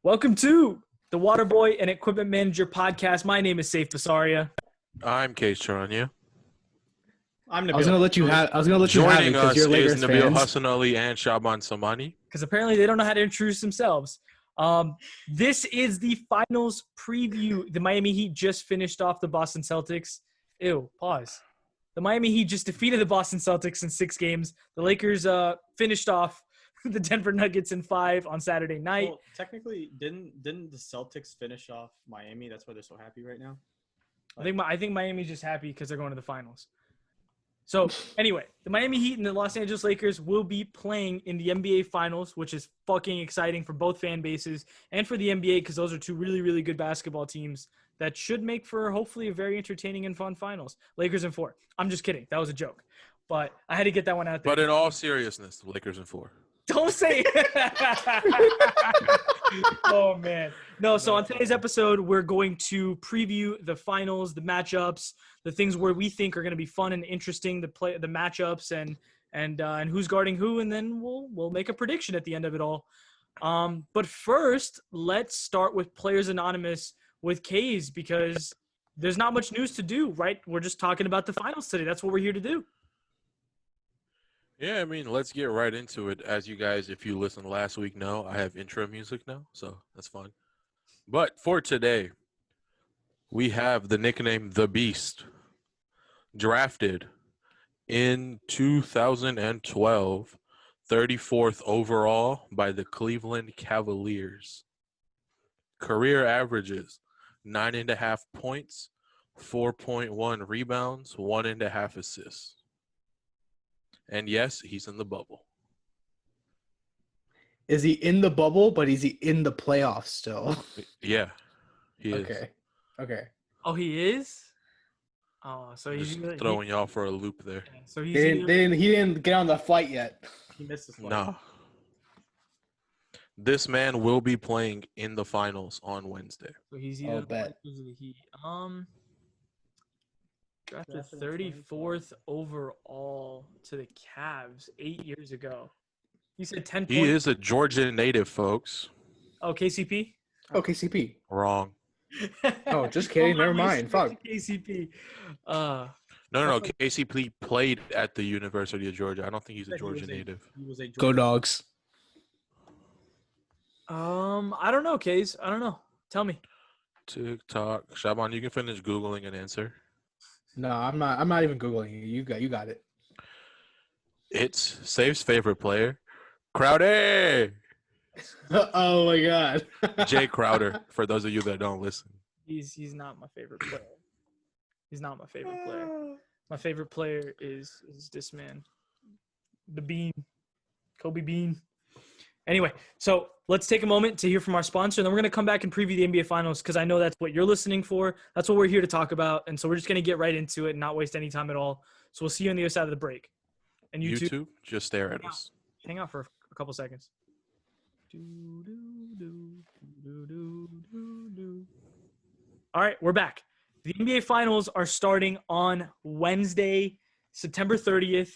Welcome to the Waterboy and Equipment Manager podcast. My name is Saif Basaria. I'm Case Charania. I'm Nabil. I was gonna let you have it Joining because us you're Lakers is Nabil fans. Hassan Ali and Shaban Samani. Because apparently they don't know how to introduce themselves. This is the finals preview. The Miami Heat just finished off the Boston Celtics. Ew, pause. The Miami Heat just defeated the Boston Celtics in 6 games. The Lakers finished off the Denver Nuggets in 5 on Saturday night. Well, technically, didn't the Celtics finish off Miami? That's why they're so happy right now. I think Miami's just happy because they're going to the finals. So anyway, the Miami Heat and the Los Angeles Lakers will be playing in the NBA Finals, which is fucking exciting for both fan bases and for the NBA because those are 2 really, really good basketball teams that should make for hopefully a very entertaining and fun finals. Lakers in 4. I'm just kidding. That was a joke. But I had to get that one out there. But in all seriousness, the Lakers in 4. Don't say Oh, man. No, so on today's episode, we're going to preview the finals, the matchups, the things where we think are going to be fun and interesting, the matchups and who's guarding who, and then we'll make a prediction at the end of it all. But first, let's start with Players Anonymous with K's because there's not much news to do, right? We're just talking about the finals today. That's what we're here to do. Yeah, I mean, let's get right into it. As you guys, if you listened last week, know, I have intro music now, so that's fun. But for today, we have the nickname The Beast, drafted in 2012, 34th overall by the Cleveland Cavaliers. Career averages, 9.5 points, 4.1 rebounds, 1.5 assists. And yes, he's in the bubble. Is he in the bubble, but is he in the playoffs still? Yeah, he is. Okay. Oh, he is? Oh, so he's Just throwing y'all for a loop there. So He didn't get on the flight yet. He missed his flight. No. This man will be playing in the finals on Wednesday. So he's either bet. the Heat. Drafted 34th overall to the Cavs 8 years ago. You said 10 points. He is a Georgia native, folks. Oh, KCP? Oh, KCP. Wrong. Oh, just kidding. Never mind. Fuck. KCP. No. KCP played at the University of Georgia. I don't think he's a Georgia native. He was a Go Dogs. I don't know, Case. I don't know. Tell me. TikTok. Shaban, you can finish Googling and answer. No, I'm not even Googling you. You got it. It's Safe's favorite player, Crowder. Oh my God. Jay Crowder, for those of you that don't listen. He's not my favorite player. He's not my favorite player. My favorite player is this man. The Bean. Kobe Bean. Anyway, so let's take a moment to hear from our sponsor, and then we're going to come back and preview the NBA Finals because I know that's what you're listening for. That's what we're here to talk about, and so we're just going to get right into it and not waste any time at all. So we'll see you on the other side of the break. And YouTube, just stare at us. hang out for a couple seconds. All right, we're back. The NBA Finals are starting on Wednesday, September 30th.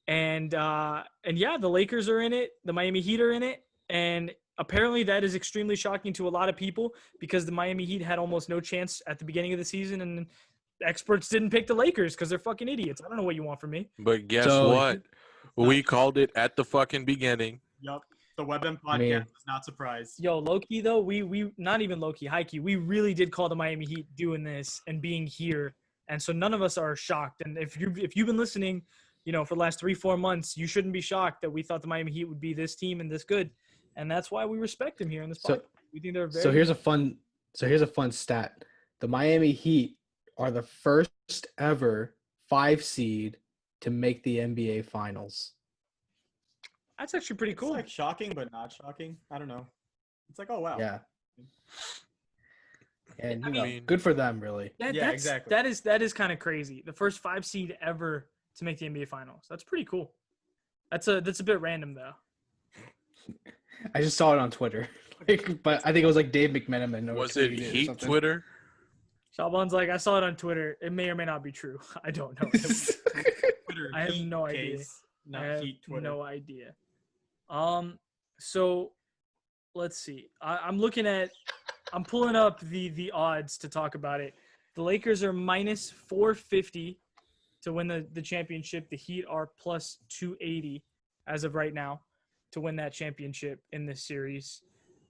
And yeah, the Lakers are in it. The Miami Heat are in it. And apparently that is extremely shocking to a lot of people because the Miami Heat had almost no chance at the beginning of the season. And experts didn't pick the Lakers because they're fucking idiots. I don't know what you want from me. But guess what? We called it at the fucking beginning. Yup. The WebM podcast was not surprised. Yo, low-key though, we not even low-key, high-key, we really did call the Miami Heat doing this and being here. And so none of us are shocked. And if you've been listening, for the last 3-4 months, you shouldn't be shocked that we thought the Miami Heat would be this team and this good. And that's why we respect them here in this podcast. We think they're very So here's a fun stat. The Miami Heat are the first ever 5 seed to make the NBA Finals. That's actually pretty cool. It's like shocking, but not shocking. I don't know. It's like, oh, wow. Yeah. And I mean, good for them, really. Exactly. That is kind of crazy. The first 5 seed ever to make the NBA Finals. That's pretty cool. That's a bit random though. I just saw it on Twitter, but I think it was like Dave McMenamin. Was it Heat Twitter? Shaban's like, I saw it on Twitter. It may or may not be true. I don't know. Twitter, I have no idea. Case, not I have Heat Twitter. no idea. So let's see. I'm pulling up the odds to talk about it. The Lakers are minus 450 to win the championship. The Heat are plus 280 as of right now to win that championship in this series.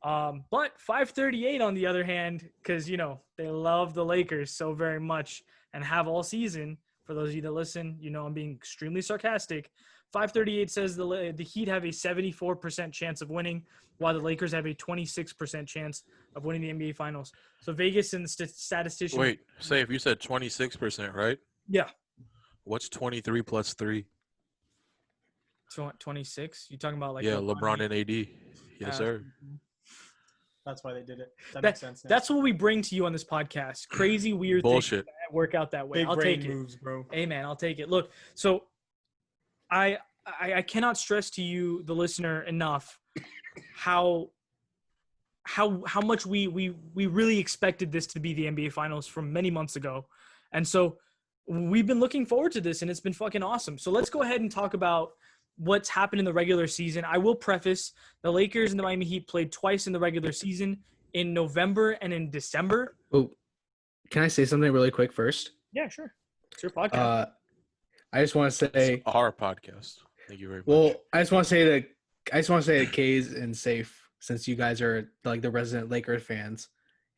But 538 on the other hand, because they love the Lakers so very much and have all season. For those of you that listen, I'm being extremely sarcastic. 538 says the Heat have a 74% chance of winning, while the Lakers have a 26% chance of winning the NBA Finals. So Vegas and the statistician. Wait, say if you said 26%, right? Yeah. What's 23 plus 3? 26? You talking about like LeBron and AD. Yes, sir. That's why they did it. That makes sense now. That's what we bring to you on this podcast. Crazy, weird Bullshit. things that work out that way. Big I'll brain take moves, bro. it. Hey, man, I'll take it. Look, so I cannot stress to you, the listener, enough how much we really expected this to be the NBA Finals from many months ago. And so we've been looking forward to this, and it's been fucking awesome. So let's go ahead and talk about what's happened in the regular season. I will preface, the Lakers and the Miami Heat played twice in the regular season, in November and in December. Oh, can I say something really quick first? Yeah, sure. It's your podcast. I just want to say It's our podcast. Thank you very much. Well, I just want to say to Kays and Safe, since you guys are like the resident Laker fans,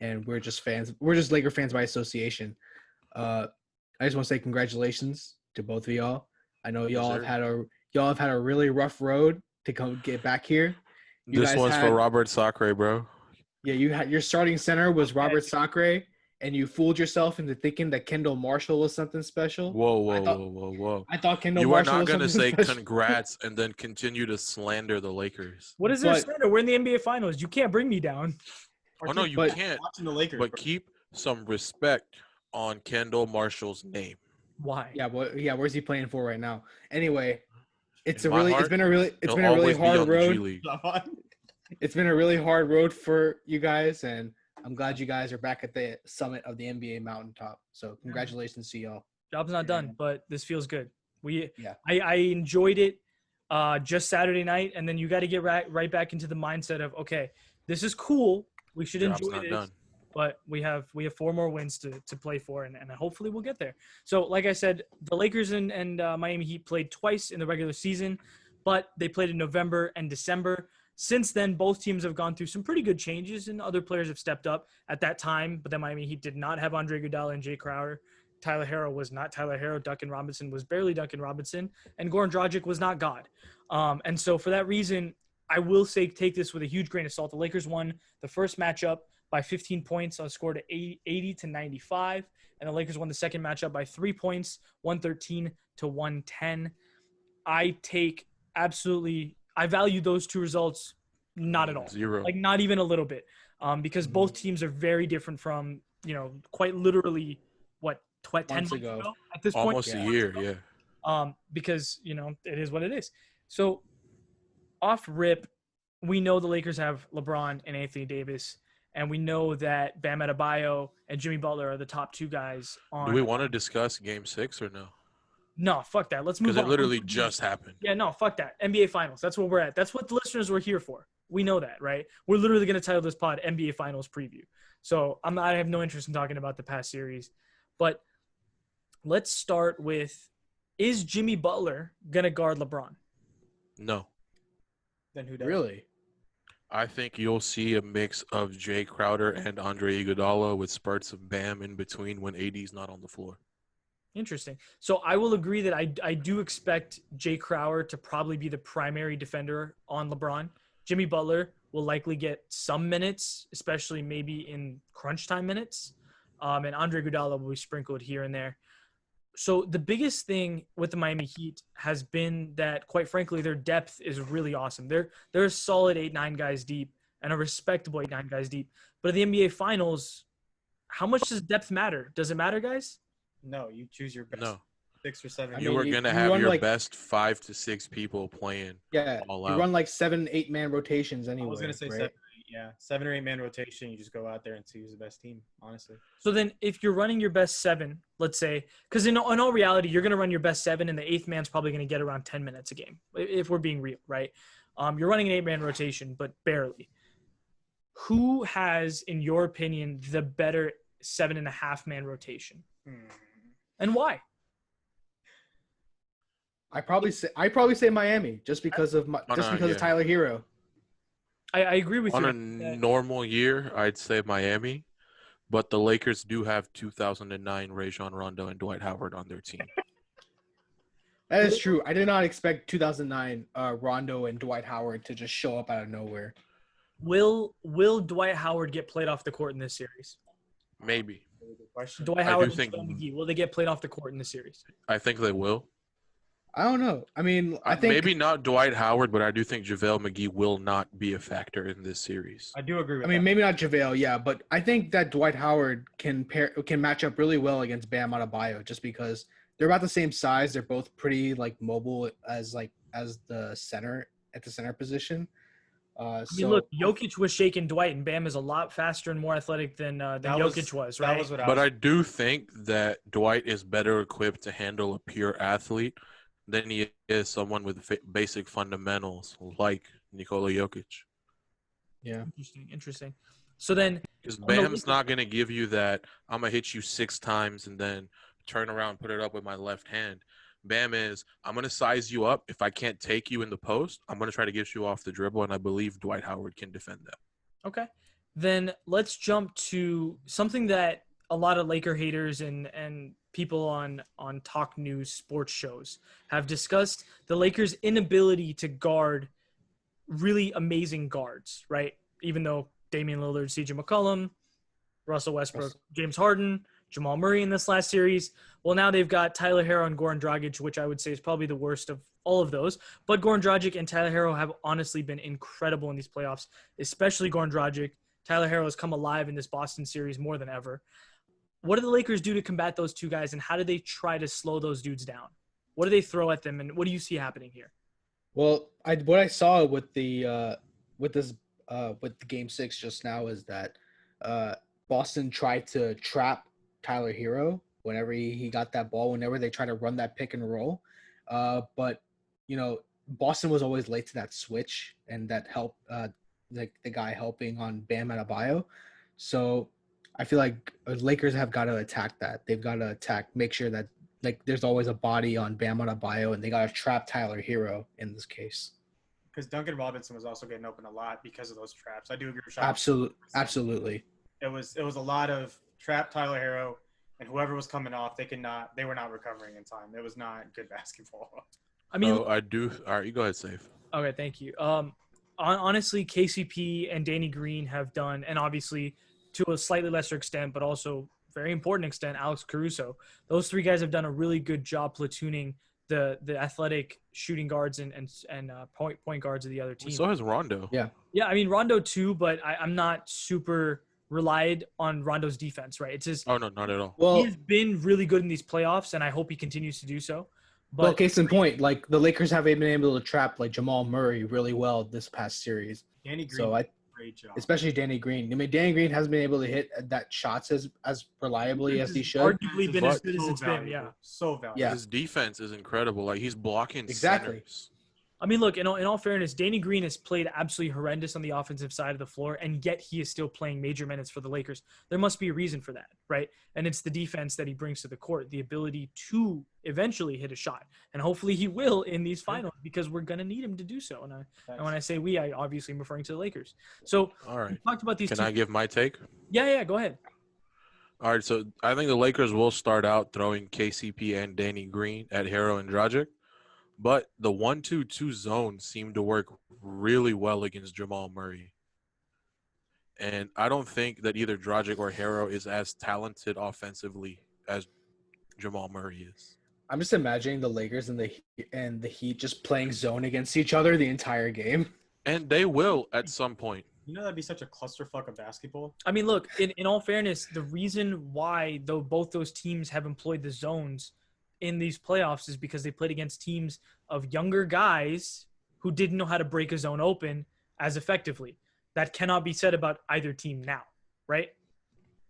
and we're just fans. We're just Laker fans by association. I just want to say congratulations to both of y'all. I know y'all have had a really rough road to come get back here. This one's for Robert Sacre, bro. Yeah, your starting center was Robert Sacre, and you fooled yourself into thinking that Kendall Marshall was something special. Whoa. I thought Kendall You Marshall are not was going to something say special. congrats and then continue to slander the Lakers. What is their standard? We're in the NBA Finals. You can't bring me down. Oh, no, you can't. Watching the Lakers, But bro. keep some respect on Kendall Marshall's name. Why? Yeah, where's he playing for right now? Anyway, it's In my heart, been a really He'll hard always be on the G road. League. It's been a really hard road for you guys, and I'm glad you guys are back at the summit of the NBA mountaintop. So congratulations to y'all. Job's not done, but this feels good. Yeah. I enjoyed it just Saturday night, and then you got to get right back into the mindset of, okay, this is cool. We should Job's enjoy not this. done. But we have 4 more wins to play for, and hopefully we'll get there. So, like I said, the Lakers and Miami Heat played twice in the regular season, but they played in November and December. Since then, both teams have gone through some pretty good changes, and other players have stepped up at that time. But the Miami Heat did not have Andre Iguodala and Jay Crowder. Tyler Herro was not Tyler Herro. Duncan Robinson was barely Duncan Robinson, and Goran Dragic was not God. And so, for that reason, I will say take this with a huge grain of salt. The Lakers won the first matchup by 15 points on a score to 80-95, and the Lakers won the second matchup by 3 points, 113-110. I value those two results not at all. 0. Like, not even a little bit, because both teams are very different from, quite literally, 10 months ago at this point? Almost a year, yeah. Because, it is what it is. So, off rip, we know the Lakers have LeBron and Anthony Davis, and we know that Bam Adebayo and Jimmy Butler are the top 2 guys on. Do we want to discuss Game 6 or no? No, fuck that. Let's move on. Because it literally just happened. Yeah, no, fuck that. NBA Finals. That's where we're at. That's what the listeners were here for. We know that, right? We're literally going to title this pod NBA Finals Preview. So I have no interest in talking about the past series. But let's start with, is Jimmy Butler going to guard LeBron? No. Then who does? Really? I think you'll see a mix of Jay Crowder and Andre Iguodala with spurts of Bam in between when AD's not on the floor. Interesting. So I will agree that I do expect Jay Crowder to probably be the primary defender on LeBron. Jimmy Butler will likely get some minutes, especially maybe in crunch time minutes. And Andre Iguodala will be sprinkled here and there. So the biggest thing with the Miami Heat has been that, quite frankly, their depth is really awesome. They're a solid 8-9 guys deep and a respectable 8-9 guys deep. But at the NBA Finals, how much does depth matter? Does it matter, guys? No, you choose your best No. 6 or 7. You were going to have your best 5 to 6 people playing. Yeah, all you out. run like 7-8 man rotations anyway. I was gonna say right? 7 or 8, yeah, 7 or 8 man rotation. You just go out there and see who's the best team. Honestly, So then if you're running your best 7, let's say, because in all reality, you're going to run your best 7, and the 8th man's probably going to get around 10 minutes a game, if we're being real, right? You're running an 8-man rotation, but barely. who has, in your opinion, the better 7.5-man rotation, and why? I probably say Miami just because of Tyler Hero. I agree with On you. a normal year, I'd say Miami, but the Lakers do have 2009 Rajon Rondo and Dwight Howard on their team. That is true. I did not expect 2009 Rondo and Dwight Howard to just show up out of nowhere. Will Dwight Howard get played off the court in this series? Maybe. Good question. Dwight I Howard do and think- JaVale McGee, will they get played off the court in this series? I think they will. I don't know. I mean, I think Maybe not Dwight Howard, but I do think JaVale McGee will not be a factor in this series. I do agree with I mean, that. maybe not JaVale, yeah, but I think that Dwight Howard can match up really well against Bam Adebayo just because they're about the same size. They're both pretty mobile as the center at the center position. I mean, look, Jokic was shaking Dwight, and Bam is a lot faster and more athletic than Jokic was, right? That was what But I I do think that Dwight is better equipped to handle a pure athlete than he is someone with basic fundamentals like Nikola Jokic. yeah. Interesting. So then, Because On the Bam's Lakers- not going to give you that, I'm going to hit you 6 times and then turn around, put it up with my left hand. Bam is, I'm going to size you up. If I can't take you in the post, I'm going to try to get you off the dribble, and I believe Dwight Howard can defend that. okay, then let's jump to something that a lot of Laker haters and people on talk news sports shows have discussed: the Lakers' inability to guard really amazing guards, right? Even though Damian Lillard, CJ McCollum, Russell Westbrook, James Harden, Jamal Murray in this last series. Well, now they've got Tyler Hero and Goran Dragic, which I would say is probably the worst of all of those. But Goran Dragic and Tyler Hero have honestly been incredible in these playoffs, especially Goran Dragic. Tyler Hero has come alive in this Boston series more than ever. What do the Lakers do to combat those two guys, and how do they try to slow those dudes down? What do they throw at them, and what do you see happening here? Well, what I saw with the Game 6 just now is that Boston tried to trap Tyler Hero whenever he got that ball, whenever they try to run that pick and roll. But Boston was always late to that switch and that help, the guy helping on Bam Adebayo. So I feel like Lakers have got to attack that. They've got to make sure that there's always a body on Bam Adebayo, and they got to trap Tyler Hero in this case. because Duncan Robinson was also getting open a lot because of those traps. I do agree with Sean. Absolutely. It was a lot of trap Tyler Hero, and whoever was coming off, they were not recovering in time. It was not good basketball. I mean, I do. All right, you go ahead, Safe. okay, thank you. Honestly, KCP and Danny Green have done, and obviously to a slightly lesser extent, but also very important extent, Alex Caruso. Those three guys have done a really good job platooning the athletic shooting guards and point guards of the other team. So has Rondo. Yeah. Yeah, I mean Rondo too, but I'm not super relied on Rondo's defense, right? It's just Oh no, not at all. Well, he's been really good in these playoffs, and I hope he continues to do so. But case in point, the Lakers haven't been able to trap Jamal Murray really well this past series. Danny Green So did a great job. especially Danny Green. I mean, Danny Green hasn't been able to hit that shots as reliably as he should. arguably been as good as So it's been, valuable. yeah. So valuable. Yeah. His defense is incredible. Like he's blocking Exactly. centers. I mean, look, in all fairness, Danny Green has played absolutely horrendous on the offensive side of the floor, and yet he is still playing major minutes for the Lakers. There must be a reason for that, right? And it's the defense that he brings to the court, the ability to eventually hit a shot. And hopefully he will in these finals because we're going to need him to do so. And when I say we, I obviously am referring to the Lakers. So All right. we talked about these Can two. I give my take? Yeah, go ahead. All right, so I think the Lakers will start out throwing KCP and Danny Green at Hero and Dragic, but the 1-2-2 zone seemed to work really well against Jamal Murray. And I don't think that either Dragic or Hero is as talented offensively as Jamal Murray is. I'm just imagining the Lakers and the Heat just playing zone against each other the entire game. And they will at some point. You know that'd be such a clusterfuck of basketball. I mean, look, in all fairness, the reason why both those teams have employed the zones in these playoffs is because they played against teams of younger guys who didn't know how to break a zone open as effectively. That cannot be said about either team now, right?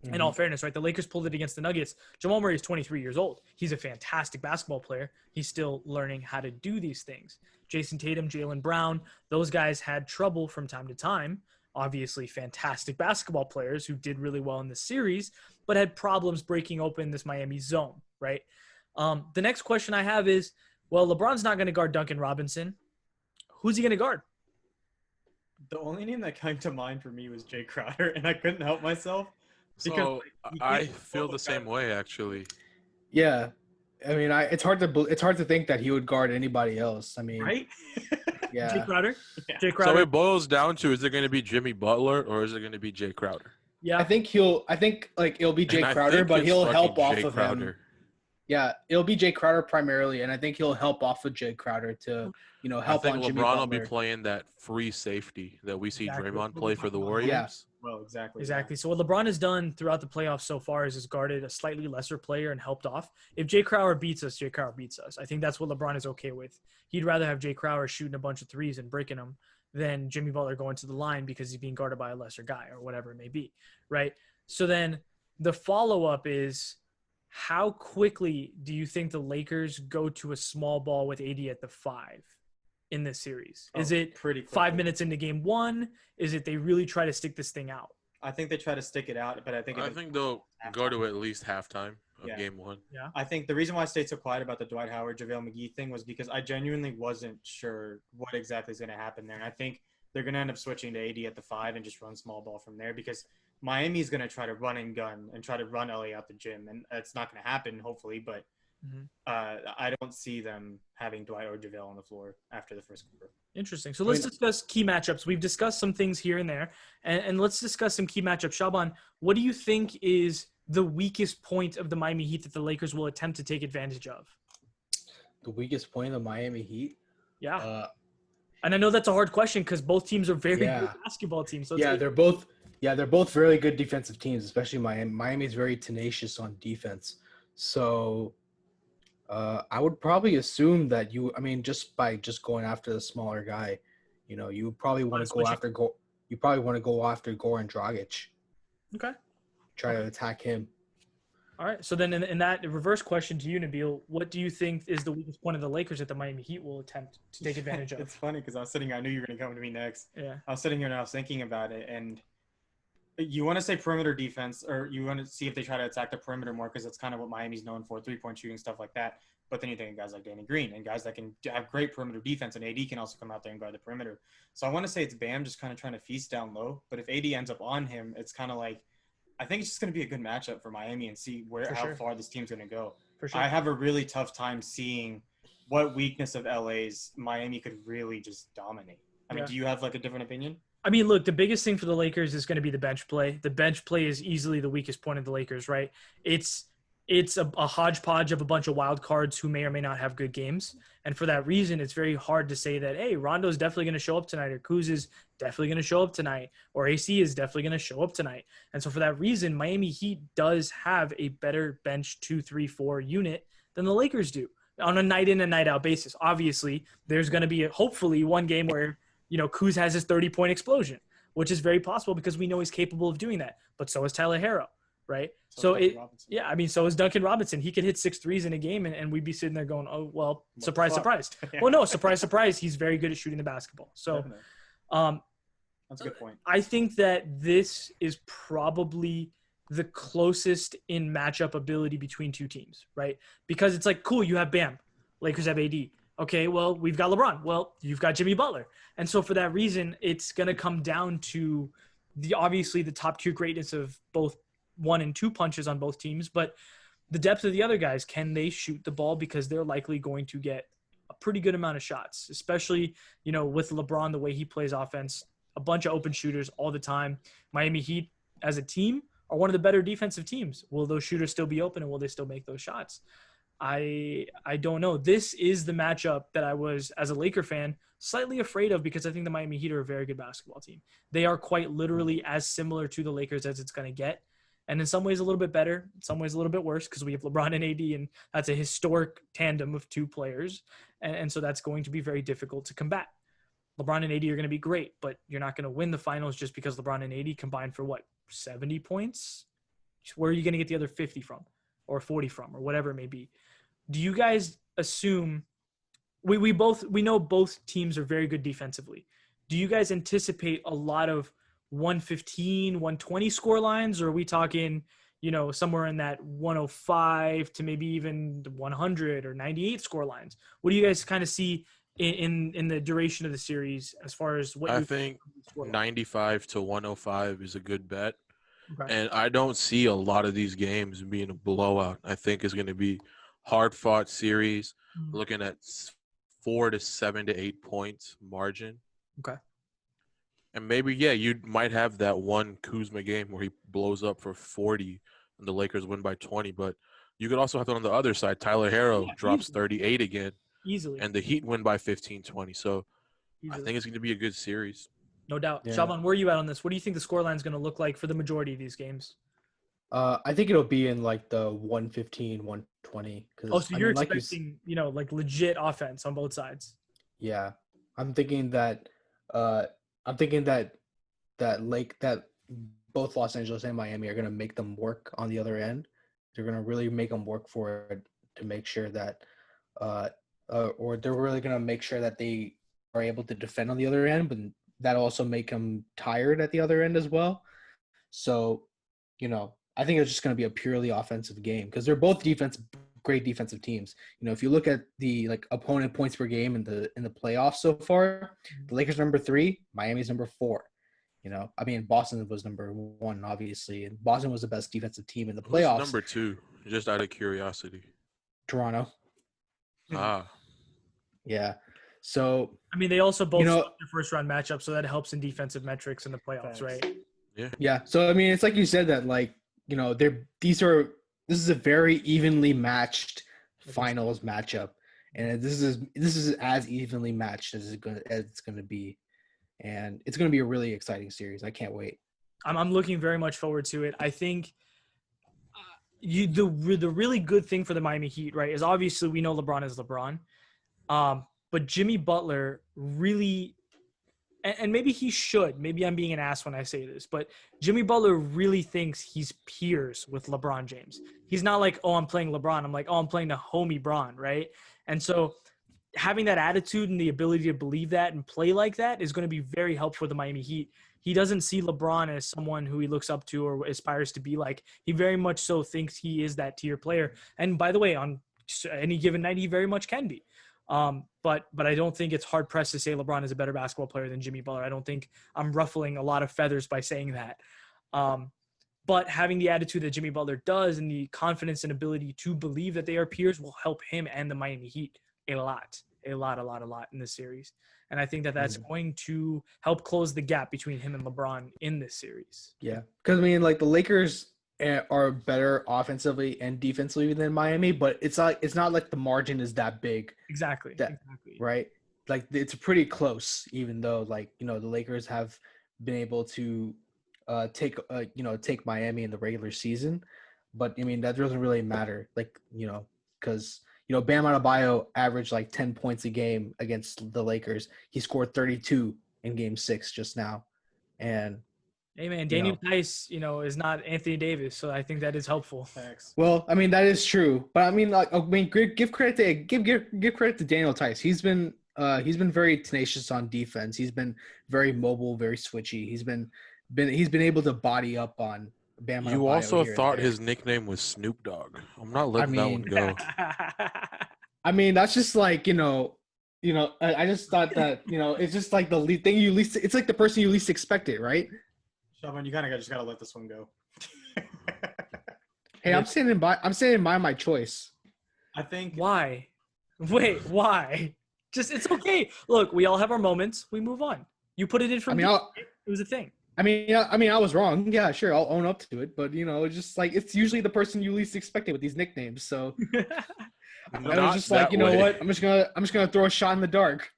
In all fairness, right? The Lakers pulled it against the Nuggets. Jamal Murray is 23 years old. He's a fantastic basketball player. He's still learning how to do these things. Jason Tatum, Jaylen Brown, those guys had trouble from time to time obviously fantastic basketball players who did really well in this series, but had problems breaking open this Miami zone, right? The next question I have is, well, LeBron's not going to guard Duncan Robinson. Who's he going to guard? The only name that came to mind for me was Jay Crowder, and I couldn't help myself. So Because, he I can't feel the both same guard. way actually. Yeah, I mean, it's hard to think that he would guard anybody else. I mean, Right? Jay yeah, Crowder? Yeah. Jay So Crowder? it boils down to, is it going to be Jimmy Butler or is it going to be Jay Crowder? Yeah. I think like it'll be Jay And I Crowder, think but it's he'll fucking help off Jay of him. Crowder. Yeah, it'll be Jay Crowder primarily, and I think he'll help off of Jay Crowder to, I help think on Jimmy LeBron will be Butler. playing that free safety that we see Exactly. Draymond play for the Yeah. Warriors. Well, exactly. Exactly. So what LeBron has done throughout the playoffs so far is guarded a slightly lesser player and helped off. If Jay Crowder beats us, Jay Crowder beats us. I think that's what LeBron is okay with. He'd rather have Jay Crowder shooting a bunch of threes and breaking them than Jimmy Butler going to the line because he's being guarded by a lesser guy or whatever it may be, right? So then the follow-up is, how quickly do you think the Lakers go to a small ball with AD at the 5 in this series? Is it pretty 5 quickly. minutes into game 1? Is it they really try to stick this thing out? I think they try to stick it out, but I think They'll go to at least halftime of Yeah. game 1. I think the reason why I stayed so quiet about the Dwight Howard, JaVale McGee thing was because I genuinely wasn't sure what exactly is going to happen there. And I think they're going to end up switching to AD at the 5 and just run small ball from there because Miami's going to try to run and gun and try to run LA out the gym. And that's not going to happen, hopefully. But I don't see them having Dwight or JaVale on the floor after the first quarter. Interesting. So let's discuss key matchups. We've discussed some things here and there, and let's discuss some key matchups. Shaban, what do you think is the weakest point of the Miami Heat that the Lakers will attempt to take advantage of? The weakest point of Miami Heat. Yeah. And I know that's a hard question because both teams are very good basketball teams. So they're both very good defensive teams, especially Miami. Miami's very tenacious on defense. So I would probably assume that just by going after the smaller guy, you probably want to go after Goran Dragic. Okay. Try to attack him. All right. So then in that reverse question to you, Nabil, what do you think is the weakest point of the Lakers that the Miami Heat will attempt to take advantage of? It's funny because I was sitting here. I knew you were going to come to me next. Yeah. I was sitting here and I was thinking about it. And you want to say perimeter defense, or you want to see if they try to attack the perimeter more because that's kind of what Miami's known for, three-point shooting, stuff like that. But then you think of guys like Danny Green and guys that can have great perimeter defense, and AD can also come out there and guard the perimeter. So I want to say it's Bam just kind of trying to feast down low. But if AD ends up on him, it's kind of like, I think it's just going to be a good matchup for Miami and see how far this team's going to go. For sure. I have a really tough time seeing what weakness of LA's Miami could really just dominate. I mean, do you have like a different opinion? I mean, look, the biggest thing for the Lakers is going to be the bench play. The bench play is easily the weakest point of the Lakers, right? It's a hodgepodge of a bunch of wild cards who may or may not have good games. And for that reason, it's very hard to say that, hey, Rondo's definitely going to show up tonight, or Kuz is definitely going to show up tonight, or AC is definitely going to show up tonight. And so for that reason, Miami Heat does have a better bench 2, 3, 4 unit than the Lakers do on a night in and night out basis. Obviously, there's going to be hopefully one game where, Kuz has his 30-point explosion, which is very possible because we know he's capable of doing that. But so is Tyler Herro, right? So is Duncan Robinson. He could hit 6 threes in a game, and we'd be sitting there going, oh, well, surprise, surprise. Yeah. Well, no, surprise, surprise. He's very good at shooting the basketball. So that's a good point. I think that this is probably the closest in matchup ability between two teams, right? Because it's like, cool, you have Bam. Lakers have AD. Okay, well, we've got LeBron. Well, you've got Jimmy Butler. And so for that reason, it's going to come down to obviously the top tier greatness of both 1 and 2 punches on both teams, but the depth of the other guys. Can they shoot the ball? Because they're likely going to get a pretty good amount of shots, especially, with LeBron, the way he plays offense, a bunch of open shooters all the time. Miami Heat as a team are one of the better defensive teams. Will those shooters still be open, and will they still make those shots? I don't know. This is the matchup that I was, as a Laker fan, slightly afraid of because I think the Miami Heat are a very good basketball team. They are quite literally as similar to the Lakers as it's going to get. And in some ways a little bit better, in some ways a little bit worse because we have LeBron and AD, and that's a historic tandem of 2 players. And so that's going to be very difficult to combat. LeBron and AD are going to be great, but you're not going to win the finals just because LeBron and AD combined for 70 points? Where are you going to get the other 50 from or 40 from or whatever it may be? Do you guys assume we know both teams are very good defensively? Do you guys anticipate a lot of 115, 120 score lines, or are we talking, somewhere in that 105 to maybe even 100 or 98 score lines? What do you guys kind of see in the duration of the series as far as what I you think score line? 95 to 105 is a good bet. Okay. And I don't see a lot of these games being a blowout. I think it's going to be hard-fought series, Mhm. looking at 4 to 7 to 8 points margin. Okay. And maybe, yeah, you might have that one Kuzma game where he blows up for 40 and the Lakers win by 20. But you could also have it on the other side. Tyler Harrow Yeah, drops easily. 38 again, Easily. and the Heat win by 15, 20. So I Easily. think it's going to be a good series. No doubt. Yeah. Shaban, where are you at on this? What do you think the scoreline is going to look like for the majority of these games? I think it'll be in like the 115, 120. Oh, so you're Like expecting, like legit offense on both sides. yeah, I'm thinking that uh I'm thinking that that both Los Angeles and Miami are gonna make them work on the other end. They're gonna really make them work for it to make sure that or they're really gonna make sure that they are able to defend on the other end, but that also make them tired at the other end as well. So, I think it's just going to be a purely offensive game because they're both great defensive teams. If you look at the opponent points per game in the playoffs so far, the Lakers number 3, Miami's number 4. Boston was number 1, obviously, and Boston was the best defensive team in the Who's playoffs. number 2, just out of curiosity? Toronto. Ah, Yeah. So, They also both know- swept their first round matchup, so that helps in defensive metrics in the playoffs, Thanks. right? yeah. So, it's like you said that, this is a very evenly matched finals matchup, and this is as evenly matched as it's going to be, and it's going to be a really exciting series. I can't wait. I'm looking very much forward to it. I think the really good thing for the Miami Heat, right, is obviously we know LeBron is LeBron, but Jimmy Butler really, and maybe he should. Maybe I'm being an ass when I say this, but Jimmy Butler really thinks he's peers with LeBron James. He's not like, oh, I'm playing LeBron. I'm like, oh, I'm playing the homie Bron, right? And so having that attitude and the ability to believe that and play like that is going to be very helpful for the Miami Heat. He doesn't see LeBron as someone who he looks up to or aspires to be like. He very much so thinks he is that tier player. And by the way, on any given night, he very much can be. But I don't think it's hard pressed to say LeBron is a better basketball player than Jimmy Butler. I don't think I'm ruffling a lot of feathers by saying that. But having the attitude that Jimmy Butler does and the confidence and ability to believe that they are peers will help him and the Miami Heat a lot in this series. And I think that that's going to help close the gap between him and LeBron in this series. Yeah, because the Lakers are better offensively and defensively than Miami, but it's not like the margin is that big. Exactly. Right? Like it's pretty close, even though the Lakers have been able to take Miami in the regular season, but that doesn't really matter, because Bam Adebayo averaged 10 points a game against the Lakers. He scored 32 in Game 6 just now, and hey man, Daniel Tice, is not Anthony Davis, so I think that is helpful. Thanks. Well, that is true, but give credit to Daniel Tice. He's been very tenacious on defense. He's been very mobile, very switchy. He's been able to body up on Bam Adebayo. You also here and thought there. his nickname was Snoop Dogg. I'm not letting that one go. That's just I just thought that it's just like the thing you least. It's like the person you least expect it, right? Shaban, you just gotta let this one go. Hey, I'm standing by my choice. I think. Why? Wait, why? Just it's okay. Look, we all have our moments. We move on. You put it in for me. It was a thing. I was wrong. Yeah, sure, I'll own up to it. But it's just it's usually the person you least expect it with these nicknames. So I was just what? I'm just gonna throw a shot in the dark.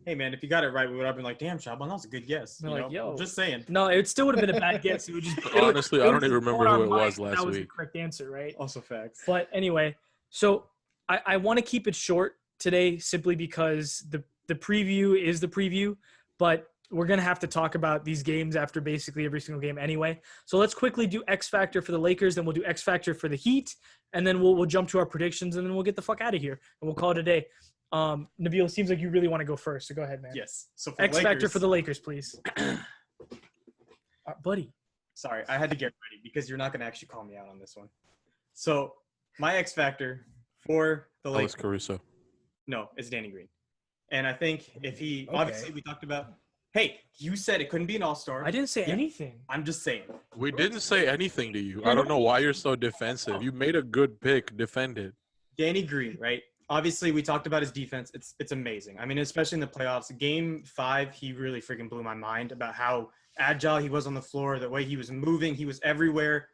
Hey man, if you got it right, we would have been like, "Damn, Shaban, that was a good guess." Yo, I'm just saying. No, it still would have been a bad guess. It would just honestly, I don't even remember who it was last that was week. the correct answer, right? Also facts. But anyway, so I want to keep it short today, simply because the preview is the preview, but we're going to have to talk about these games after basically every single game anyway. So let's quickly do X Factor for the Lakers, then we'll do X Factor for the Heat, and then we'll jump to our predictions, and then we'll get the fuck out of here, and we'll call it a day. Nabil, it seems like you really want to go first, so go ahead, man. Yes. So X Factor for the Lakers, please. Buddy. Sorry, I had to get ready because you're not going to actually call me out on this one. So my X factor for the Alex Lakers, Caruso. no, it's Danny Green. And I think if he, Okay. obviously we talked about, hey, you said it couldn't be an all-star. I didn't say Yeah. anything. I'm just saying. We didn't say anything to you. I don't know why you're so defensive. You made a good pick. Defend it. Danny Green, right? Obviously, we talked about his defense. It's amazing. I mean, especially in the playoffs. Game 5, he really freaking blew my mind about how agile he was on the floor, the way he was moving. He was everywhere.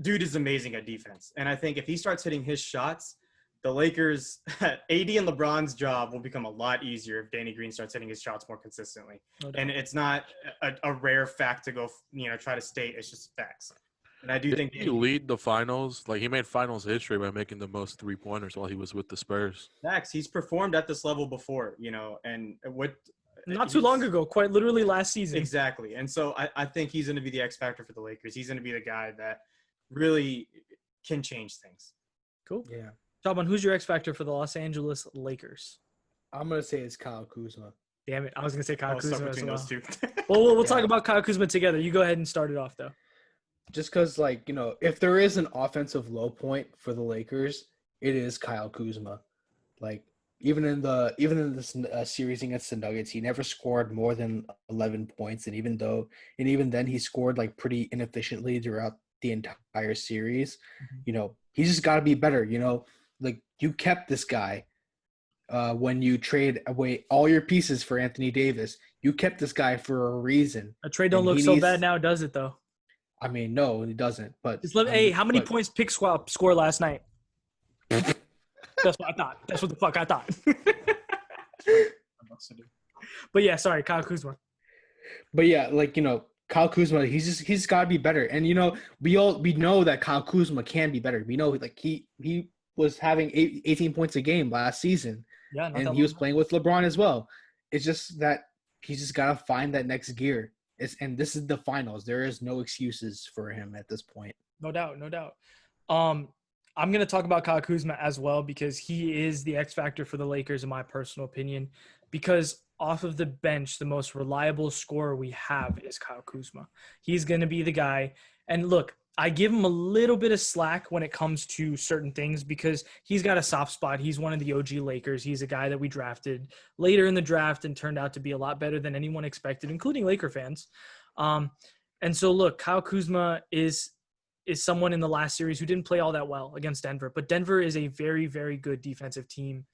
Dude is amazing at defense. And I think if he starts hitting his shots, the Lakers, AD and LeBron's job will become a lot easier if Danny Green starts hitting his shots more consistently. No doubt. And it's not a rare fact to go, try to state. It's just facts. And I do think Did he lead the finals? Like, he made finals history by making the most 3-pointers while he was with the Spurs. facts. He's performed at this level before, and what Not too long ago, quite literally last season. exactly. And so I think he's going to be the X factor for the Lakers. He's going to be the guy that really can change things. Cool. Yeah. Shaban, who's your X factor for the Los Angeles Lakers? I'm gonna say it's Kyle Kuzma. Damn it, I was gonna say Kyle I'll start Kuzma as between well. those two. We'll Yeah. talk about Kyle Kuzma together. You go ahead and start it off though. Just because, if there is an offensive low point for the Lakers, it is Kyle Kuzma. Like, even in this series against the Nuggets, he never scored more than 11 points, and even then he scored like pretty inefficiently throughout the entire series. He's just got to be better. Like, you kept this guy when you trade away all your pieces for Anthony Davis. You kept this guy for a reason. A trade don't And look he so needs- bad now, does it though? I mean, no, he doesn't. But Hey, how many but- points Pick Swap scored last night? That's what I thought. That's what the fuck I thought. But yeah, sorry, Kyle Kuzma. But yeah, Kyle Kuzma, he's got to be better. And we know that Kyle Kuzma can be better. We know he was having 18 points a game last season, Yeah, not and that he was long. playing with LeBron as well. It's just that he's just got to find that next gear. And this is the finals. There is no excuses for him at this point. No doubt, no doubt. I'm going to talk about Kyle Kuzma as well because he is the X factor for the Lakers in my personal opinion. Because off of the bench, the most reliable scorer we have is Kyle Kuzma. He's going to be the guy. And look, I give him a little bit of slack when it comes to certain things because he's got a soft spot. He's one of the OG Lakers. He's a guy that we drafted later in the draft and turned out to be a lot better than anyone expected, including Laker fans. And so, look, Kyle Kuzma is someone in the last series who didn't play all that well against Denver. But Denver is a very, very good defensive team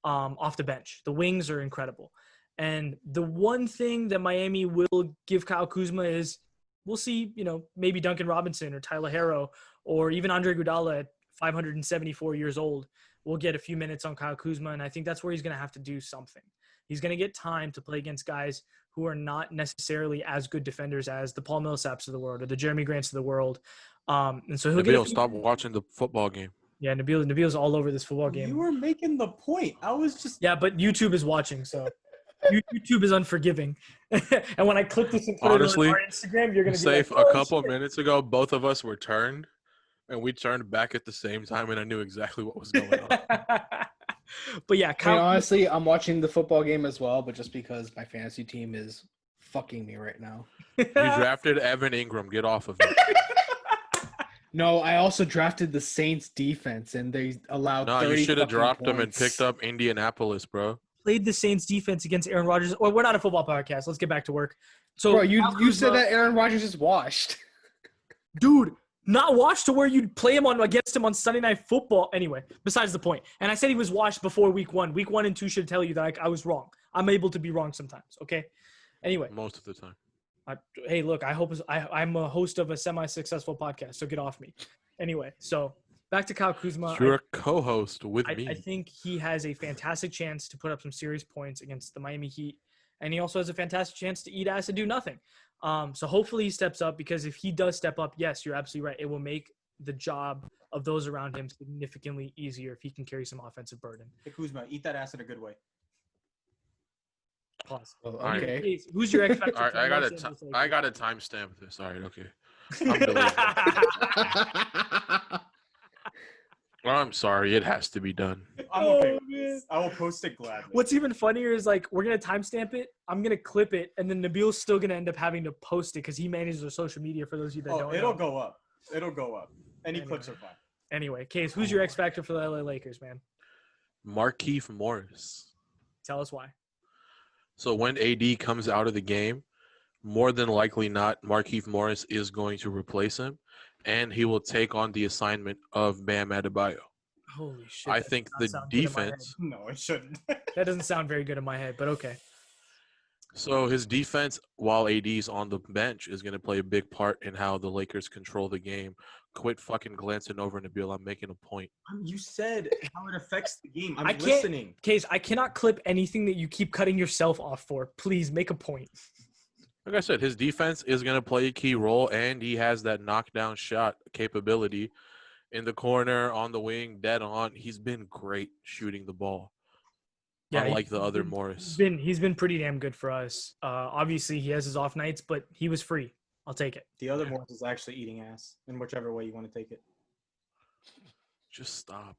off the bench. The wings are incredible. And the one thing that Miami will give Kyle Kuzma is we'll see, maybe Duncan Robinson or Tyler Herro or even Andre Iguodala at 574 years old will get a few minutes on Kyle Kuzma, and I think that's where he's going to have to do something. He's going to get time to play against guys who are not necessarily as good defenders as the Paul Millsaps of the world or the Jeremy Grants of the world. And so he'll Nabil, stop watching the football game. Yeah, Nabil's all over this football game. You were making the point. I was just Yeah, but YouTube is watching, so YouTube is unforgiving. And when I click this and put Honestly, it on our Instagram, you're going to be Safe, like, a "Oh, couple shit." minutes ago, both of us were turned, and we turned back at the same time, and I knew exactly what was going on. But yeah, I mean, honestly, I'm watching the football game as well, but just because my fantasy team is fucking me right now. You drafted Evan Ingram. Get off of it. No, I also drafted the Saints defense, and they allowed No, 30 you should have fucking dropped him and points. picked up Indianapolis, bro. played the Saints defense against Aaron Rodgers. Or we're not a football podcast. Let's get back to work. So, Bro, you Kyle said Kuzma- that Aaron Rodgers is washed. dude, not washed to where you'd play him against him on Sunday Night Football. Anyway, besides the point. And I said he was washed before week 1. Week 1 and 2 should tell you that I was wrong. I'm able to be wrong sometimes. Okay. Anyway, Most of the time. hey, look, I'm a host of a semi-successful podcast, so get off me. Anyway, so back to Kyle Kuzma. You're a co-host with me. I think he has a fantastic chance to put up some serious points against the Miami Heat, and he also has a fantastic chance to eat ass and do nothing. So hopefully he steps up, because if he does step up, yes, you're absolutely right. It will make the job of those around him significantly easier if he can carry some offensive burden. Hey, Kuzma, eat that ass in a good way. Pause. Well, All right. okay. Please, who's your X factor? All right, for I the got Los to Angeles I Lakers? got to timestamp this. All right, okay. I'm deleting I'm sorry, it has to be done. I'm Oh, okay with man. this. I will post it gladly. What's even funnier is like we're gonna timestamp it. I'm gonna clip it, and then Nabil's still gonna end up having to post it because he manages their social media. For those of you that don't It'll know. go up. It'll go up. Any Anyway. clips are fine. Anyway, Case, who's your X factor for the LA Lakers, man? Markieff Morris. Tell us why. So when AD comes out of the game, more than likely not, Markieff Morris is going to replace him, and he will take on the assignment of Bam Adebayo. Holy shit! I that think does not the sound good in my head. defense. No, it shouldn't. That doesn't sound very good in my head, but okay. So his defense, while AD's on the bench, is going to play a big part in how the Lakers control the game. Quit fucking glancing over, Nabil. I'm making a point. You said how it affects the game. I'm I can't- listening. Case, I cannot clip anything that you keep cutting yourself off for. Please make a point. Like I said, his defense is going to play a key role, and he has that knockdown shot capability in the corner, on the wing, dead on. He's been great shooting the ball. Yeah, Unlike the he's other been- Morris. He's been pretty damn good for us. Obviously, he has his off nights, but he was free. I'll take it. The other Morris is actually eating ass in whichever way you want to take it. Just stop.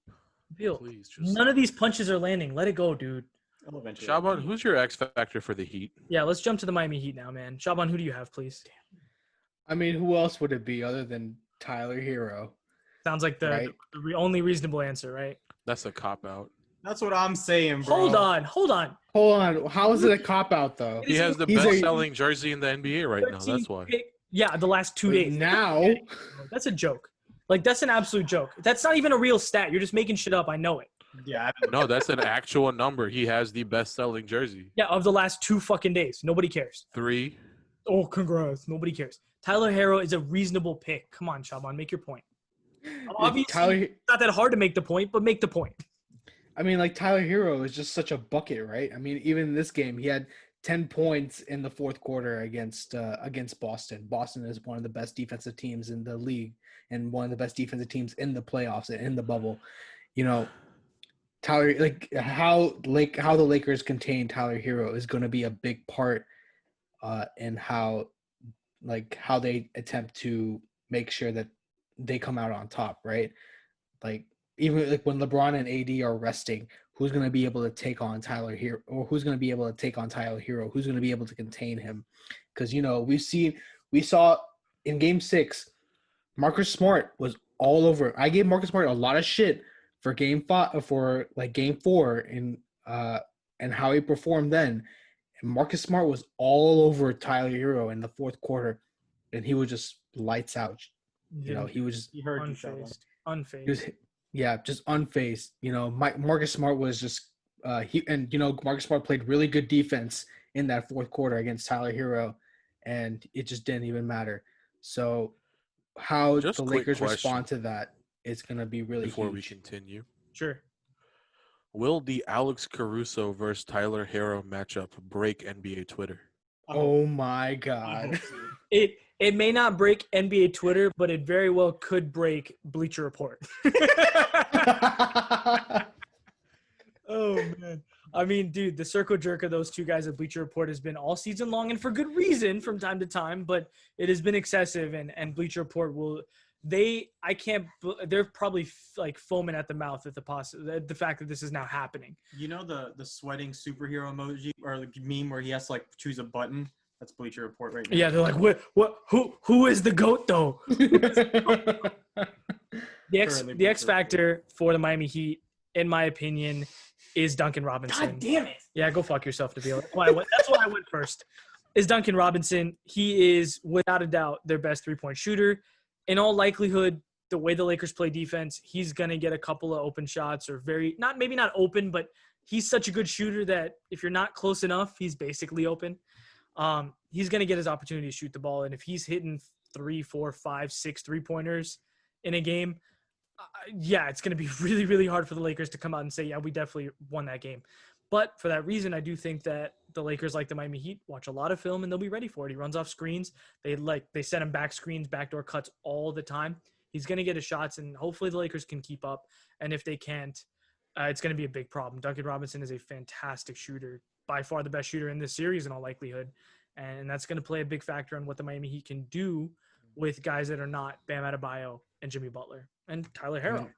Bill, Please, just none of these punches are landing. Let it go, dude. I'll eventually. Shaban, who's your X factor for the Heat? Yeah, let's jump to the Miami Heat now, man. Shaban, who do you have, please? I mean, who else would it be other than Tyler Hero? Sounds like the, Right. the only reasonable answer, right? That's a cop out. That's what I'm saying, bro. Hold on. Hold on. How is it a cop out though? It He is has the he's a- best selling jersey in the NBA right now. 13 That's why. pick- Yeah, the last 2 days. Now, That's a joke. Like, that's an absolute joke. That's not even a real stat. You're just making shit up. I know it. Yeah. No, that's an actual number. He has the best selling jersey. Yeah, of the last 2 fucking days. Nobody cares. 3. Oh, congrats. Nobody cares. Tyler Hero is a reasonable pick. Come on, Shaban, make your point. Obviously, Tyler. it's not that hard to make the point, but make the point. I mean, like Tyler Hero is just such a bucket, right? I mean, even in this game, he had 10 points in the fourth quarter against Boston. Boston is one of the best defensive teams in the league and one of the best defensive teams in the playoffs and in the bubble. You know, Tyler, like how the Lakers contain Tyler Hero is going to be a big part in how they attempt to make sure that they come out on top, right? Like even like when LeBron and AD are resting, who's going to be able to take on Tyler Hero, or who's going to be able to take on Tyler Hero? Who's going to be able to contain him? Because we saw in Game 6, Marcus Smart was all over. I gave Marcus Smart a lot of shit for Game 4 and how he performed then. And Marcus Smart was all over Tyler Hero in the fourth quarter, and he was just lights out. You know, he was just He heard you, Shaban. Unfazed. he was, just unfazed. You know, Marcus Smart was just Marcus Smart played really good defense in that fourth quarter against Tyler Hero, and it just didn't even matter. So how Just the a quick Lakers question respond to that is going to be really Before we huge. continue, Sure. will the Alex Caruso versus Tyler Hero matchup break NBA Twitter? Oh my I God. hope so. It may not break NBA Twitter, but it very well could break Bleacher Report. Oh man. I mean, dude, the circle jerk of those two guys at Bleacher Report has been all season long and for good reason from time to time, but it has been excessive and Bleacher Report they're probably like foaming at the mouth at the fact that this is now happening. You know the sweating superhero emoji or the meme where he has to like choose a button? That's Bleacher Report right now. Yeah, they're like, what who is the GOAT though? The X factor for the Miami Heat, in my opinion, is Duncan Robinson. God damn it. Yeah, go fuck yourself, Nabil. That's why I went first. Is Duncan Robinson. He is, without a doubt, their best three-point shooter. In all likelihood, the way the Lakers play defense, he's going to get a couple of open shots or maybe not open, but he's such a good shooter that if you're not close enough, he's basically open. He's going to get his opportunity to shoot the ball. And if he's hitting 3, 4, 5, 6 3-pointers in a game, it's going to be really, really hard for the Lakers to come out and say, yeah, we definitely won that game. But for that reason, I do think that the Lakers, like the Miami Heat, watch a lot of film and they'll be ready for it. He runs off screens. They send him back screens, backdoor cuts all the time. He's going to get his shots, and hopefully the Lakers can keep up. And if they can't, it's going to be a big problem. Duncan Robinson is a fantastic shooter, by far the best shooter in this series in all likelihood. And that's going to play a big factor on what the Miami Heat can do with guys that are not Bam Adebayo and Jimmy Butler and Tyler Harrell.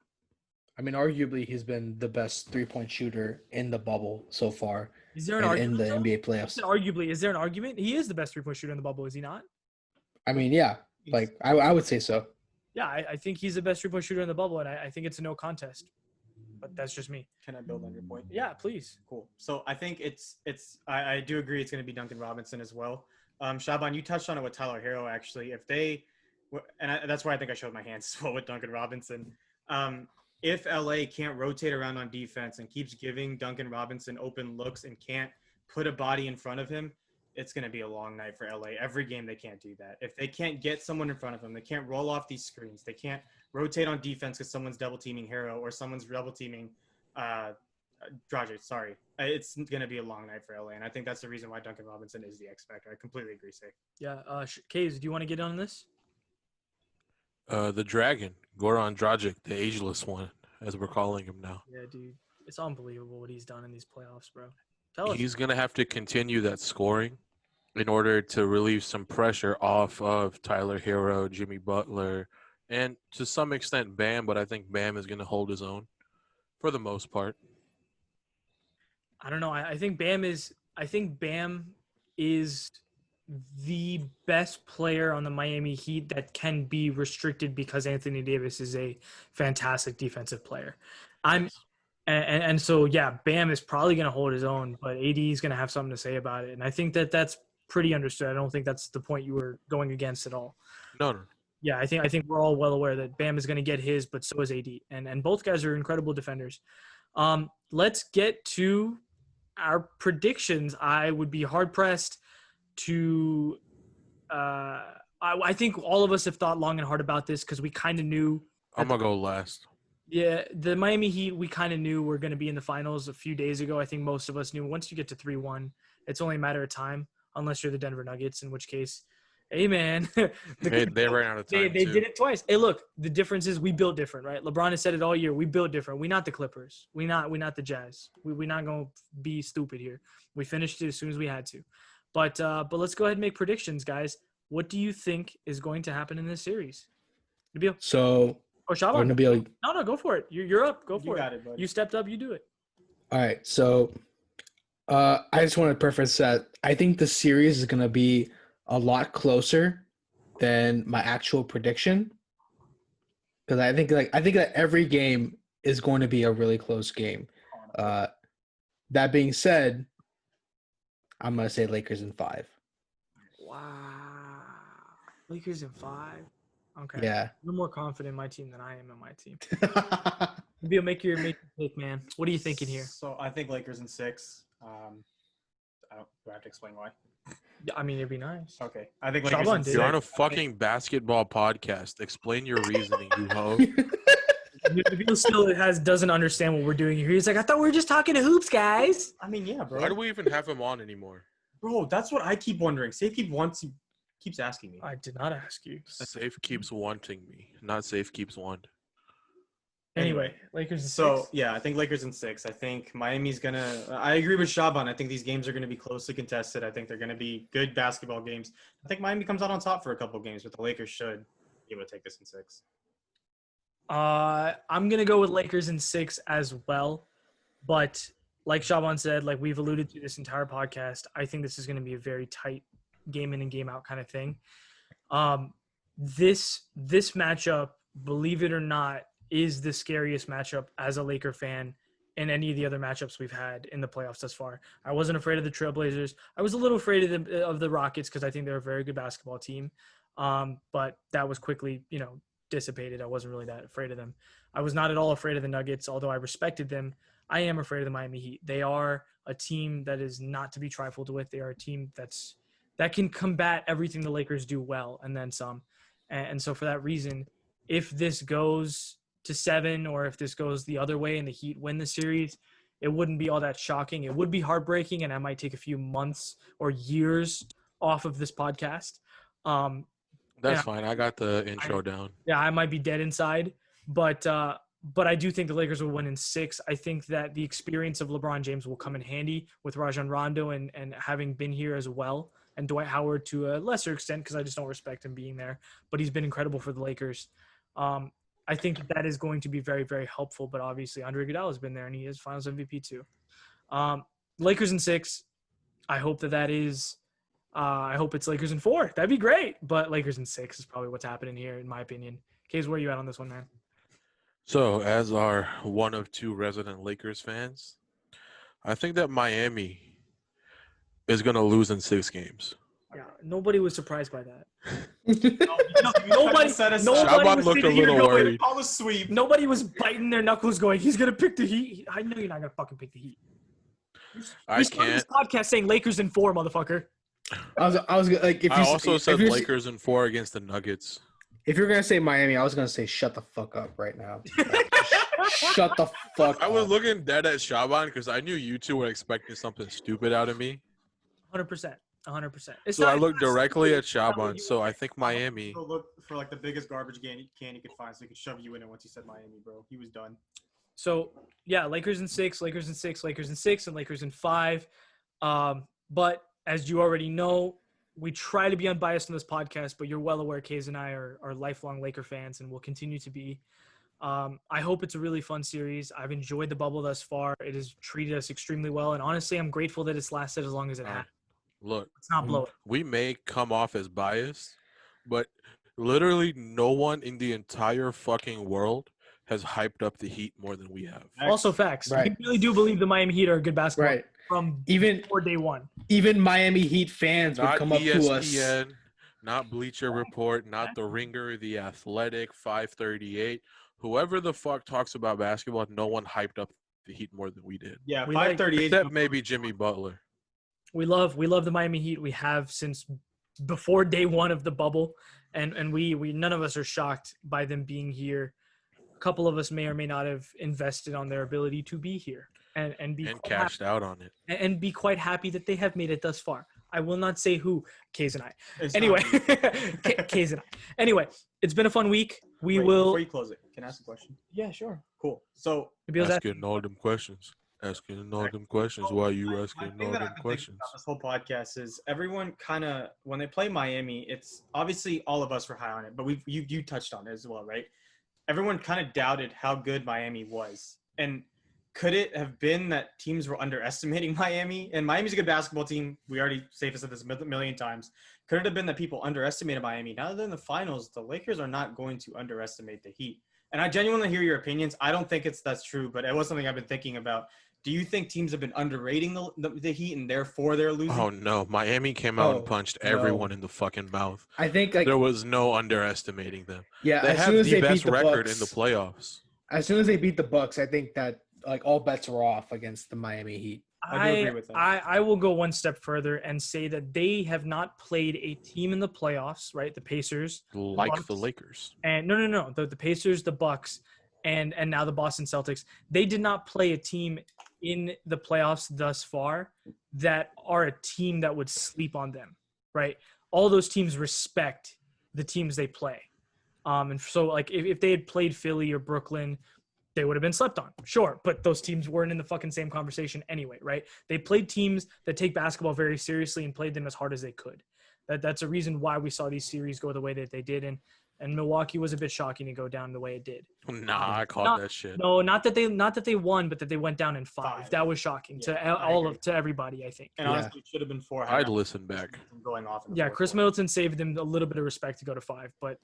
I mean, arguably, he's been the best 3-point shooter in the bubble so far, Is there an and argument? in the though? NBA You playoffs. said arguably, is there an argument? He is the best 3-point shooter in the bubble, is he not? I mean, yeah, like I would say so. Yeah, I think he's the best 3-point shooter in the bubble, and I think it's a no contest. But that's just me. Can I build on your point? Yeah, please. Cool. So I think I do agree it's going to be Duncan Robinson as well. Shaban, you touched on it with Tyler Hero actually. If they, that's why I think I showed my hands as well with Duncan Robinson. If LA can't rotate around on defense and keeps giving Duncan Robinson open looks and can't put a body in front of him, it's going to be a long night for LA. Every game they can't do that. If they can't get someone in front of them, they can't roll off these screens. They can't rotate on defense because someone's double teaming Hero or someone's double teaming Dragic. Sorry, it's going to be a long night for LA, and I think that's the reason why Duncan Robinson is the X factor. I completely agree, Say. Yeah, Kaze, do you want to get on this? The Dragon, Goran Dragic, the ageless one, as we're calling him now. Yeah, dude, it's unbelievable what he's done in these playoffs, bro. Tell us. He's going to have to continue that scoring in order to relieve some pressure off of Tyler Hero, Jimmy Butler, and to some extent Bam, but I think Bam is going to hold his own for the most part. I don't know. I think Bam is the best player on the Miami Heat that can be restricted because Anthony Davis is a fantastic defensive player. And so, yeah, Bam is probably going to hold his own, but AD is going to have something to say about it. And I think that's pretty understood. I don't think that's the point you were going against at all. No. Yeah, I think we're all well aware that Bam is going to get his, but so is AD. And both guys are incredible defenders. Let's get to our predictions. I would be hard-pressed to I think all of us have thought long and hard about this because we kind of knew. I'm going to go last. Yeah, the Miami Heat, we kind of knew were going to be in the finals a few days ago. I think most of us knew once you get to 3-1, it's only a matter of time, unless you're the Denver Nuggets, in which case, hey, man. They ran out of time, They did it twice. Hey, look, the difference is we built different, right? LeBron has said it all year. We built different. We not the Clippers. We not the Jazz. We not going to be stupid here. We finished it as soon as we had to. But let's go ahead and make predictions, guys. What do you think is going to happen in this series? Nabil? So – Or Shaban? Nabil, No, go for it. You're up. Go for You got it. it, buddy. You stepped up. You do it. all right. So I just want to preface that I think the series is going to be a lot closer than my actual prediction because I think that every game is going to be a really close game. That being said, I'm going to say Lakers in 5. Wow. Lakers in 5. Okay. Yeah. You're more confident in my team than I am in my team. Nabil, make your pick, man. What are you thinking here? So I think Lakers in 6. Do I have to explain why? Yeah, I mean, it'd be nice. Okay. I think Shaban Lakers in did. 6. You're on a fucking basketball podcast. Explain your reasoning, you hoe. Nabil still doesn't understand what we're doing here. He's like, I thought we were just talking to hoops, guys. I mean, yeah, bro. Why do we even have him on anymore? Bro, that's what I keep wondering. Safekeep keeps asking me. I did not ask you. Safe keeps wanting me, not safe keeps wanting. Anyway, Lakers in 6. So, yeah, I think Lakers in 6. I think Miami's going to – I agree with Shaban. I think these games are going to be closely contested. I think they're going to be good basketball games. I think Miami comes out on top for a couple games, but the Lakers should be able to take this in 6. I'm going to go with Lakers in 6 as well. But like Shaban said, like we've alluded to this entire podcast, I think this is going to be a very tight game in and game out kind of thing. This matchup, believe it or not, is the scariest matchup as a Laker fan in any of the other matchups we've had in the playoffs thus far. I wasn't afraid of the Trailblazers. I was a little afraid of the Rockets because I think they're a very good basketball team. But that was quickly, dissipated. I wasn't really that afraid of them. I was not at all afraid of the Nuggets, although I respected them. I am afraid of the Miami Heat. They are a team that is not to be trifled with. They are a team that can combat everything the Lakers do well and then some. And so for that reason, if this goes to 7 or if this goes the other way and the Heat win the series, it wouldn't be all that shocking. It would be heartbreaking, and I might take a few months or years off of this podcast. That's fine. I got the intro down. Yeah, I might be dead inside, but I do think the Lakers will win in 6. I think that the experience of LeBron James will come in handy with Rajon Rondo and having been here as well, and Dwight Howard to a lesser extent because I just don't respect him being there. But he's been incredible for the Lakers. I think that is going to be very, very helpful. But obviously, Andre Iguodala has been there, and he is Finals MVP too. Lakers in 6. I hope that is. I hope it's Lakers in 4. That'd be great. But Lakers in 6 is probably what's happening here, in my opinion. Case, where are you at on this one, man? So, as our one of 2 resident Lakers fans, I think that Miami is going to lose in 6 games. Yeah, nobody was surprised by that. Nobody Shaban was looked a sitting here little going, worried. Call the sweep. Nobody was biting their knuckles going, he's going to pick the Heat. I know you're not going to fucking pick the Heat. I We started this can't. podcast saying Lakers in 4, motherfucker. I was like, if you I also said if you're- Lakers in 4 against the Nuggets. If you're gonna say Miami, I was gonna say shut the fuck up right now. Shut the fuck I was up. looking dead at Shaban because I knew you 2 were expecting something stupid out of me. 100%. 100%. So I looked directly at Shaban. So I think Miami. Go look for like the biggest garbage can you could find, so he could shove you in it once he said Miami, bro. He was done. So, yeah, Lakers in 6, Lakers in 6, Lakers in 6, and Lakers in 5. But as you already know, we try to be unbiased on this podcast, but you're well aware Kays and I are lifelong Laker fans and will continue to be. I hope it's a really fun series. I've enjoyed the bubble thus far. It has treated us extremely well, and honestly, I'm grateful that it's lasted as long as it has. Look, Let's not blow it. we may come off as biased, but literally no one in the entire fucking world has hyped up the Heat more than we have. Also facts. Right. We really do believe the Miami Heat are a good basketball Right. from Even before day one. even Miami Heat fans would Not come up to us. ESPN, not Bleacher Report, not The Ringer, The Athletic, 538. Whoever the fuck talks about basketball, no one hyped up the Heat more than we did. Yeah, We like- 538. Except maybe Jimmy Butler. We love the Miami Heat. We have since before day one of the bubble, and we none of us are shocked by them being here. A couple of us may or may not have invested on their ability to be here and be And quite cashed out on it. and be quite happy that they have made it thus far. I will not say who, Kays and I. It's Anyway, not me. Kays and I. Anyway, it's been a fun week. We Wait, will. Before you close it, can I ask a question? Yeah, sure. Cool. So Nabil's asking- Asking all them questions. Asking all them questions. Why you my asking thing all that them I've been thinking questions? about this whole podcast is everyone kind of, when they play Miami, it's obviously all of us were high on it, but you touched on it as well, right? Everyone kind of doubted how good Miami was, and could it have been that teams were underestimating Miami? And Miami's a good basketball team. We already safely said this a million times. Could it have been that people underestimated Miami? Now that they're in the finals, the Lakers are not going to underestimate the Heat. And I genuinely hear your opinions. I don't think that's true, but it was something I've been thinking about. Do you think teams have been underrating the Heat and therefore they're losing? Oh no, Miami came out and Oh, punched no. everyone in the fucking mouth. I think like There was no underestimating them. yeah, They as have soon as the they best beat the record Bucks, in the playoffs. as soon as they beat the Bucks, I think that like all bets were off against the Miami Heat. I do agree with that. I will go one step further and say that they have not played a team in the playoffs, right? The Pacers, Like Bucks. the Lakers. and no, the Pacers, the Bucks, and now the Boston Celtics. They did not play a team in the playoffs thus far that are a team that would sleep on them, right? All those teams respect the teams they play. And so like if they had played Philly or Brooklyn, they would have been slept on. Sure, but those teams weren't in the fucking same conversation anyway, right? They played teams that take basketball very seriously and played them as hard as they could. That's a reason why we saw these series go the way that they did, and Milwaukee was a bit shocking to go down the way it did. Nah, I called Not- that shit. No, not that they won, but that they went down in 5. Five. That was shocking Yeah, to I agree. to everybody, I think. And Yeah. honestly, it should have been 4. I'd listen back. From going off. In the Yeah, fourth Chris quarter. Middleton saved them a little bit of respect to go to 5, but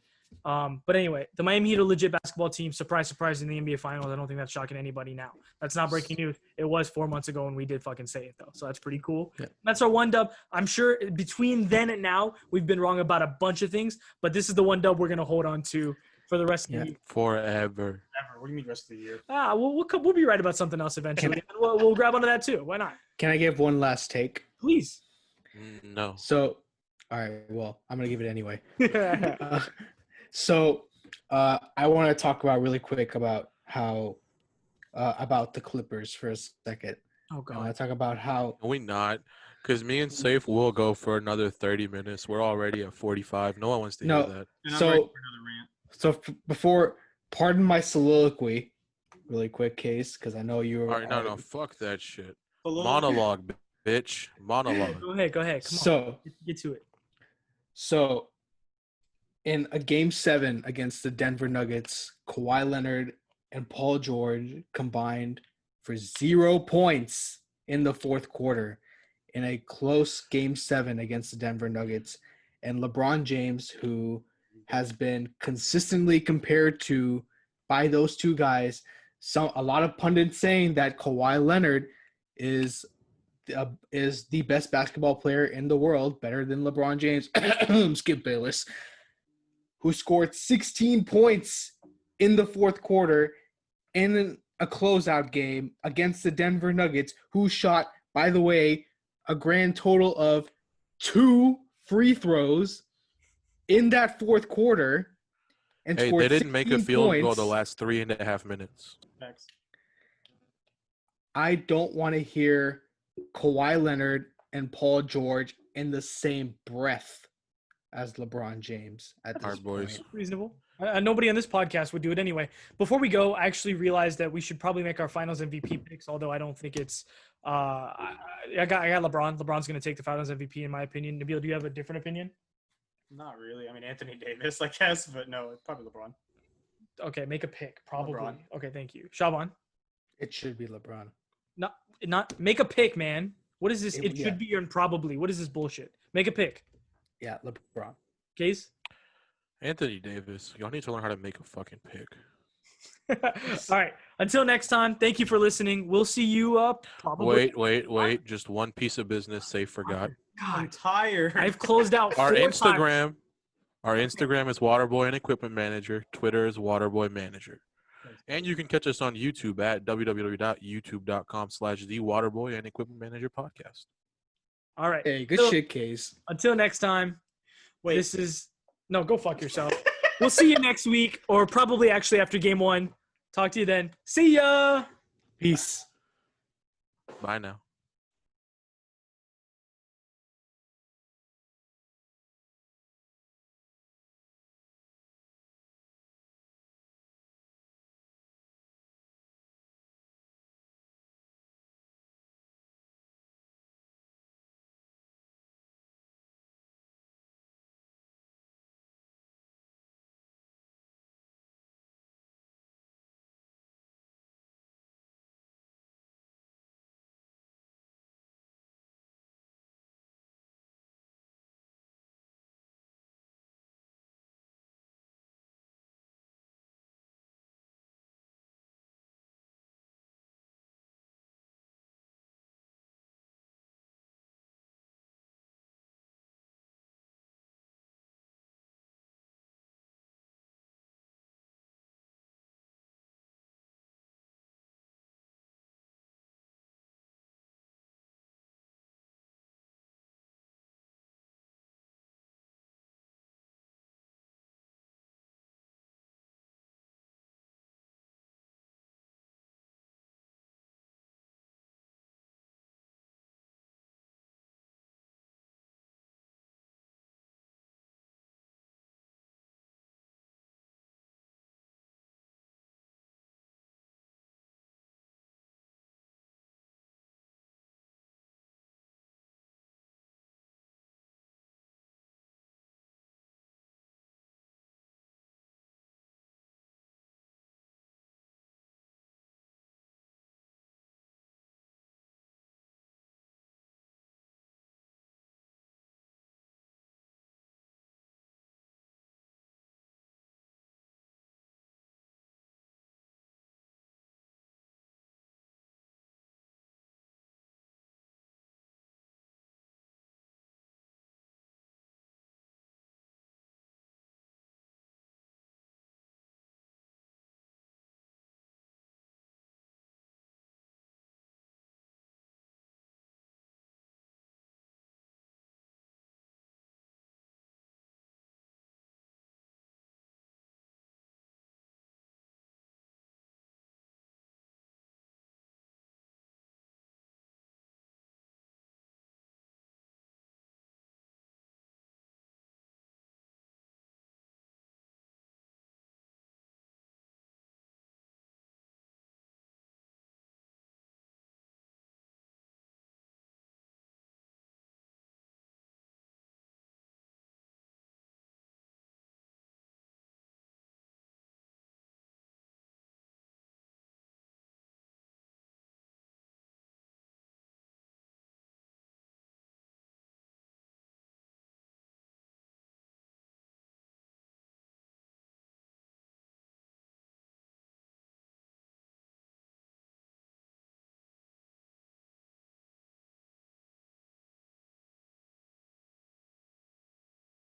anyway, the Miami Heat are a legit basketball team. Surprise, surprise in the NBA Finals. I don't think that's shocking anybody now. That's not breaking news. It was 4 months ago, and we did fucking say it though, so that's pretty cool. Yeah. That's our one dub. I'm sure between then and now, we've been wrong about a bunch of things, but this is the one dub we're gonna hold on to for the rest of Yeah. the year. Forever. Ever. What do you mean rest of the year? We'll be right about something else eventually. And we'll grab onto that too. Why not? Can I give one last take? Please. No. So, all right, well, I'm gonna give it anyway. So, I want to talk about really quick about how about the Clippers for a second. Oh I want god. to talk about how We not. Because me and Safe will go for another 30 minutes. We're already at 45. No one wants to No. hear that. And I'm So- ready for another rant. before, pardon my soliloquy, really quick case because I know you were. All right, no, fuck that shit. A little- Monologue, bitch. Monologue. Go ahead. Come on. So, Get to it. so, In a game 7 against the Denver Nuggets, Kawhi Leonard and Paul George combined for 0 points in the fourth quarter in a close game 7 against the Denver Nuggets. And LeBron James, who has been consistently compared to by those two guys, a lot of pundits saying that Kawhi Leonard is the best basketball player in the world, better than LeBron James. Skip Bayless, who scored 16 points in the fourth quarter in a closeout game against the Denver Nuggets, who shot, by the way, a grand total of 2 free throws in that fourth quarter and Hey, scored they didn't make a 16 field goal points. the last 3.5 minutes. Thanks. I don't want to hear Kawhi Leonard and Paul George in the same breath as LeBron James at this Hard boys. point. Reasonable. Nobody on this podcast would do it anyway. Before we go, I actually realized that we should probably make our Finals MVP picks. Although I don't think it's. I got LeBron. LeBron's going to take the Finals MVP in my opinion. Nabil, do you have a different opinion? Not really. I mean, Anthony Davis, I guess, but no, it's probably LeBron. Okay, make a pick. Probably. LeBron. Okay, thank you. Shaban. It should be LeBron. Not make a pick, man. What is this? It Yeah. should be and probably. What is this bullshit? Make a pick. Yeah, LeBron. Case. Anthony Davis, y'all need to learn how to make a fucking pick. All right. Until next time, thank you for listening. We'll see you probably. Wait. Just one piece of business. Safe forgot. I'm God, tired. I've closed out Our 4 Instagram. times. Our Instagram is Waterboy and Equipment Manager. Twitter is Waterboy Manager. And you can catch us on YouTube at www.youtube.com/The Waterboy and Equipment Manager Podcast. All right. Hey, good shit, Case. Until next time. Wait. This is no. Go fuck yourself. We'll see you next week, or probably actually after game 1. Talk to you then. See ya. Peace. Bye now.